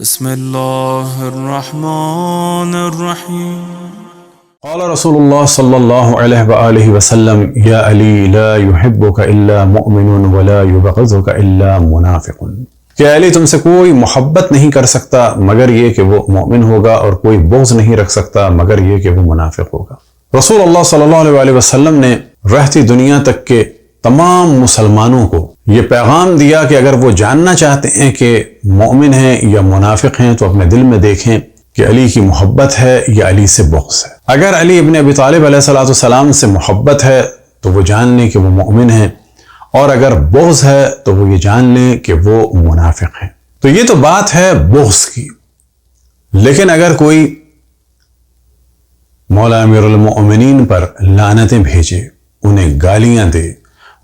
بسم الله الرحمن الرحيم. قال رسول اللہ صلی اللہ علیہ وآلہ وسلم یا علی لا يحبك الا مؤمن ولا يبغضك الا منافق. کہ علی تم سے کوئی محبت نہیں کر سکتا مگر یہ کہ وہ مومن ہوگا، اور کوئی بغض نہیں رکھ سکتا مگر یہ کہ وہ منافق ہوگا. رسول اللہ صلی اللہ علیہ وآلہ وسلم نے رہتی دنیا تک کے تمام مسلمانوں کو یہ پیغام دیا کہ اگر وہ جاننا چاہتے ہیں کہ مومن ہیں یا منافق ہیں تو اپنے دل میں دیکھیں کہ علی کی محبت ہے یا علی سے بغض ہے. اگر علی ابن ابی طالب علیہ السلام سے محبت ہے تو وہ جان لیں کہ وہ مومن ہیں، اور اگر بغض ہے تو وہ یہ جان لیں کہ وہ منافق ہیں. تو یہ تو بات ہے بغض کی. لیکن اگر کوئی مولا امیر المؤمنین پر لعنتیں بھیجے، انہیں گالیاں دے،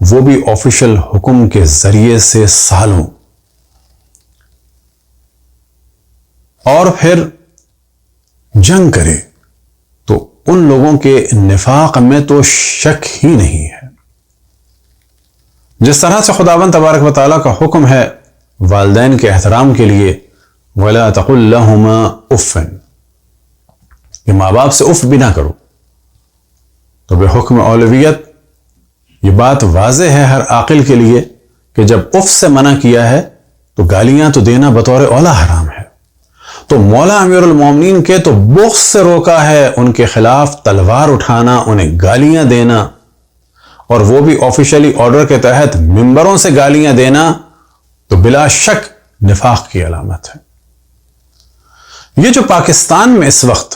وہ بھی آفیشل حکم کے ذریعے سے سالوں، اور پھر جنگ کرے، تو ان لوگوں کے نفاق میں تو شک ہی نہیں ہے. جس طرح سے خداوند تبارک و تعالیٰ کا حکم ہے والدین کے احترام کے لیے وَلَا تَقُلْ لَهُمَا اُفٍّ، کہ ماں باپ سے اف بھی نہ کرو، تو بے حکم اولویت یہ بات واضح ہے ہر عاقل کے لیے کہ جب اف سے منع کیا ہے تو گالیاں تو دینا بطور اولا حرام ہے. تو مولا امیر المومنین کے تو بغض سے روکا ہے، ان کے خلاف تلوار اٹھانا، انہیں گالیاں دینا، اور وہ بھی آفیشلی آرڈر کے تحت ممبروں سے گالیاں دینا، تو بلا شک نفاق کی علامت ہے. یہ جو پاکستان میں اس وقت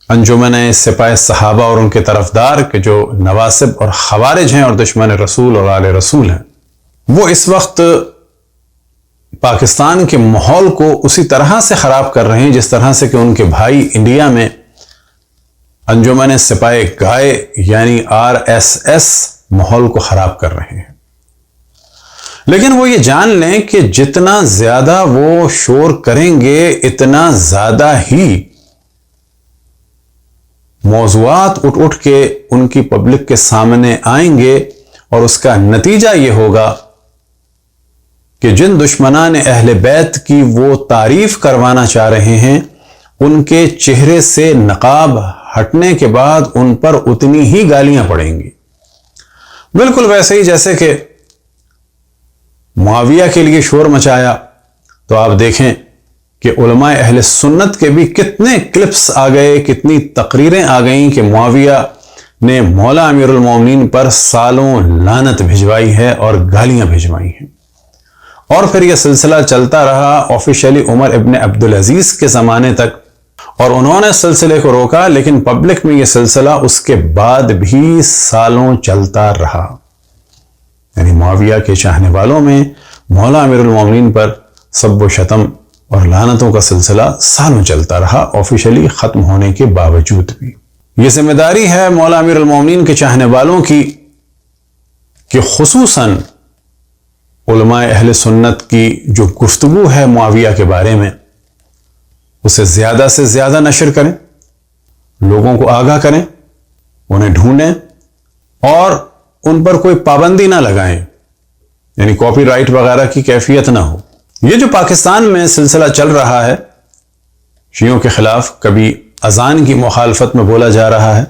انجمن سپاہ صحابہ اور ان کے طرفدار کے جو نواسب اور خوارج ہیں اور دشمن رسول اور آل رسول ہیں، وہ اس وقت پاکستان کے ماحول کو اسی طرح سے خراب کر رہے ہیں جس طرح سے کہ ان کے بھائی انڈیا میں انجمن سپاہ گائے یعنی RSS ماحول کو خراب کر رہے ہیں. لیکن وہ یہ جان لیں کہ جتنا زیادہ وہ شور کریں گے اتنا زیادہ ہی موضوعات اٹھ کے ان کی پبلک کے سامنے آئیں گے، اور اس کا نتیجہ یہ ہوگا کہ جن دشمنان اہل بیت کی وہ تعریف کروانا چاہ رہے ہیں، ان کے چہرے سے نقاب ہٹنے کے بعد ان پر اتنی ہی گالیاں پڑیں گی. بالکل ویسے ہی جیسے کہ معاویہ کے لیے شور مچایا، تو آپ دیکھیں کہ علماء اہل سنت کے بھی کتنے کلپس آ گئے، کتنی تقریریں آ گئیں کہ معاویہ نے مولا امیر المومنین پر سالوں لعنت بھجوائی ہے اور گالیاں بھجوائی ہیں. اور پھر یہ سلسلہ چلتا رہا آفیشلی عمر ابن عبدالعزیز کے زمانے تک، اور انہوں نے سلسلے کو روکا، لیکن پبلک میں یہ سلسلہ اس کے بعد بھی سالوں چلتا رہا. یعنی معاویہ کے چاہنے والوں میں مولا امیر المومنین پر سب و شتم اور لعنتوں کا سلسلہ سالوں چلتا رہا، آفیشلی ختم ہونے کے باوجود بھی. یہ ذمہ داری ہے مولا امیر المومنین کے چاہنے والوں کی کہ خصوصاً علماء اہل سنت کی جو گفتگو ہے معاویہ کے بارے میں، اسے زیادہ سے زیادہ نشر کریں، لوگوں کو آگاہ کریں، انہیں ڈھونڈیں، اور ان پر کوئی پابندی نہ لگائیں، یعنی کاپی رائٹ وغیرہ کی کیفیت نہ ہو. یہ جو پاکستان میں سلسلہ چل رہا ہے شیعوں کے خلاف، کبھی اذان کی مخالفت میں بولا جا رہا ہے،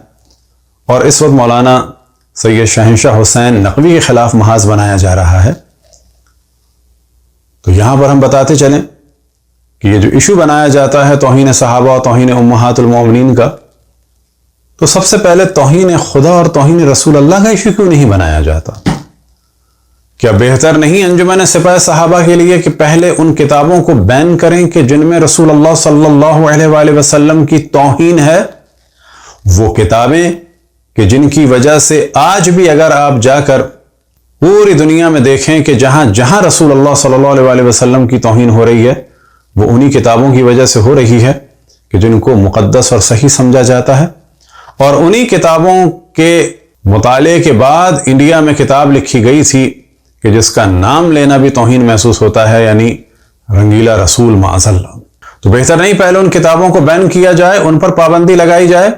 اور اس وقت مولانا سید شہنشاہ حسین نقوی کے خلاف محاذ بنایا جا رہا ہے. تو یہاں پر ہم بتاتے چلیں کہ یہ جو ایشو بنایا جاتا ہے توہین صحابہ اور توہین امہات المومنین کا، تو سب سے پہلے توہین خدا اور توہین رسول اللہ کا ایشو کیوں نہیں بنایا جاتا؟ کیا بہتر نہیں انجمن سپاہ صحابہ کے لیے کہ پہلے ان کتابوں کو بین کریں کہ جن میں رسول اللہ صلی اللہ علیہ وآلہ وسلم کی توہین ہے؟ وہ کتابیں کہ جن کی وجہ سے آج بھی اگر آپ جا کر پوری دنیا میں دیکھیں کہ جہاں جہاں رسول اللہ صلی اللہ علیہ وآلہ وسلم کی توہین ہو رہی ہے، وہ انہی کتابوں کی وجہ سے ہو رہی ہے کہ جن کو مقدس اور صحیح سمجھا جاتا ہے. اور انہی کتابوں کے مطالعے کے بعد انڈیا میں کتاب لکھی گئی تھی کہ جس کا نام لینا بھی توہین محسوس ہوتا ہے، یعنی رنگیلا رسول معاذ اللہ. تو بہتر نہیں پہلے ان کتابوں کو بین کیا جائے، ان پر پابندی لگائی جائے؟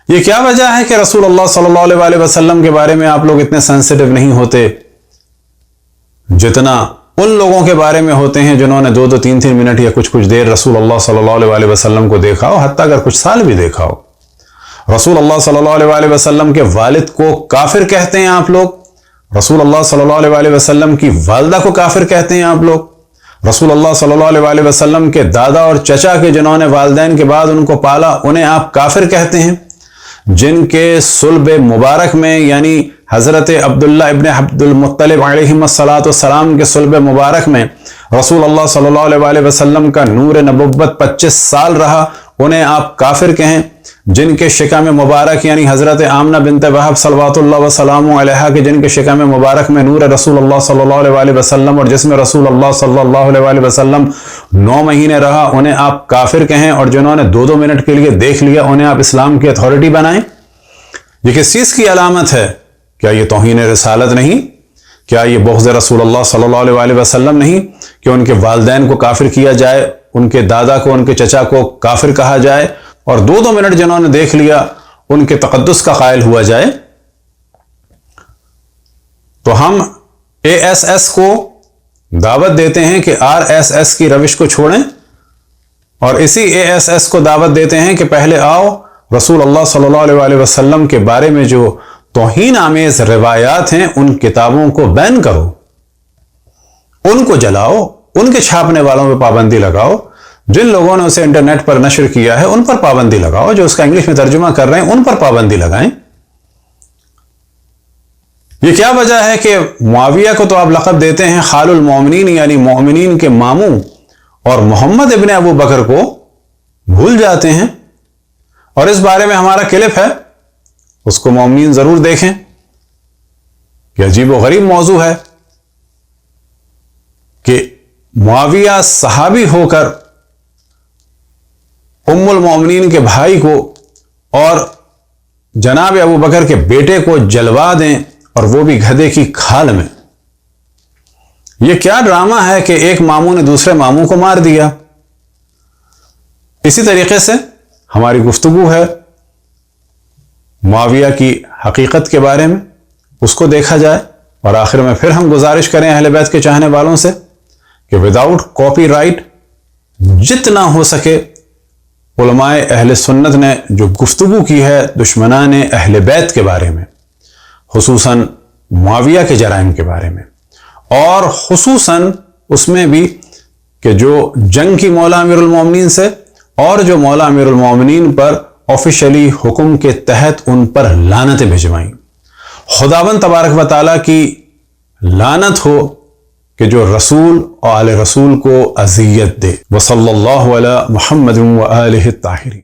یہ کیا وجہ ہے کہ رسول اللہ صلی اللہ علیہ وسلم کے بارے میں آپ لوگ اتنے سینسٹیو نہیں ہوتے جتنا ان لوگوں کے بارے میں ہوتے ہیں جنہوں نے 2-2 3-3 منٹ یا کچھ دیر رسول اللہ صلی اللہ علیہ وسلم کو دیکھا ہو، حتیٰ اگر کچھ سال بھی دیکھا ہو۔ رسول اللہ صلی اللہ علیہ وسلم کے والد کو کافر کہتے ہیں آپ لوگ، رسول اللہ صلی اللہ علیہ وسلم کی والدہ کو کافر کہتے ہیں آپ لوگ، رسول اللہ صلی اللہ علیہ وسلم کے دادا اور چچا کے جنہوں نے والدین کے بعد ان کو پالا انہیں آپ کافر کہتے ہیں، جن کے صلب مبارک میں یعنی حضرت عبداللہ ابن عبد المطلب علیہ السلام کے صلب مبارک میں رسول اللہ صلی اللہ علیہ وسلم کا نور نبوت 25 سال رہا، انہیں آپ کافر کہیں، جن کے شکم مبارک یعنی حضرت آمنہ بنت وہب صلوات اللہ وسلام علیہا کے جن کے شکم مبارک میں نور رسول اللہ صلی اللہ علیہ وسلم اور جس میں رسول اللہ صلی اللہ علیہ وسلم 9 مہینے رہا، انہیں آپ کافر کہیں، اور جنہوں نے 2-2 منٹ کے لیے دیکھ لیا انہیں آپ اسلام کی اتھارٹی بنائیں۔ یہ کس چیز کی علامت ہے؟ کیا یہ توہین رسالت نہیں؟ کیا یہ بغض رسول اللہ صلی اللہ علیہ وسلم نہیں کہ ان کے والدین کو کافر کیا جائے، ان کے دادا کو، ان کے چچا کو کافر کہا جائے، اور 2-2 منٹ جنہوں نے دیکھ لیا ان کے تقدس کا قائل ہوا جائے؟ تو ہم ASS کو دعوت دیتے ہیں کہ RSS کی روش کو چھوڑیں، اور اسی ASS کو دعوت دیتے ہیں کہ پہلے آؤ رسول اللہ صلی اللہ علیہ وسلم کے بارے میں جو توہین آمیز روایات ہیں ان کتابوں کو بین کرو، ان کو جلاؤ، ان کے چھاپنے والوں پہ پابندی لگاؤ، جن لوگوں نے اسے انٹرنیٹ پر نشر کیا ہے ان پر پابندی لگاؤ، جو اس کا انگلش میں ترجمہ کر رہے ہیں ان پر پابندی لگائیں۔ یہ کیا وجہ ہے کہ معاویہ کو تو آپ لقب دیتے ہیں خال المومنین یعنی مومنین کے ماموں، اور محمد ابن ابو بکر کو بھول جاتے ہیں؟ اور اس بارے میں ہمارا کلپ ہے، اس کو مومنین ضرور دیکھیں کہ عجیب و غریب موضوع ہے کہ معاویہ صحابی ہو کر ام المومنین کے بھائی کو اور جناب ابو بکر کے بیٹے کو جلوا دیں، اور وہ بھی گدھے کی کھال میں۔ یہ کیا ڈرامہ ہے کہ ایک ماموں نے دوسرے ماموں کو مار دیا؟ اسی طریقے سے ہماری گفتگو ہے معاویہ کی حقیقت کے بارے میں، اس کو دیکھا جائے، اور آخر میں پھر ہم گزارش کریں اہل بیت کے چاہنے والوں سے کہ وداؤٹ کاپی رائٹ جتنا ہو سکے علماء اہل سنت نے جو گفتگو کی ہے دشمنان اہل بیت کے بارے میں، خصوصاً معاویہ کے جرائم کے بارے میں، اور خصوصاً اس میں بھی کہ جو جنگ کی مولا امیر المومنین سے، اور جو مولا امیر المومنین پر آفیشلی حکم کے تحت ان پر لعنتیں بھجوائیں۔ خداوند تبارک و تعالیٰ کی لعنت ہو کہ جو رسول اور آل رسول کو اذیت دے۔ وصلی اللہ علی محمد و آلہ الطاہرین۔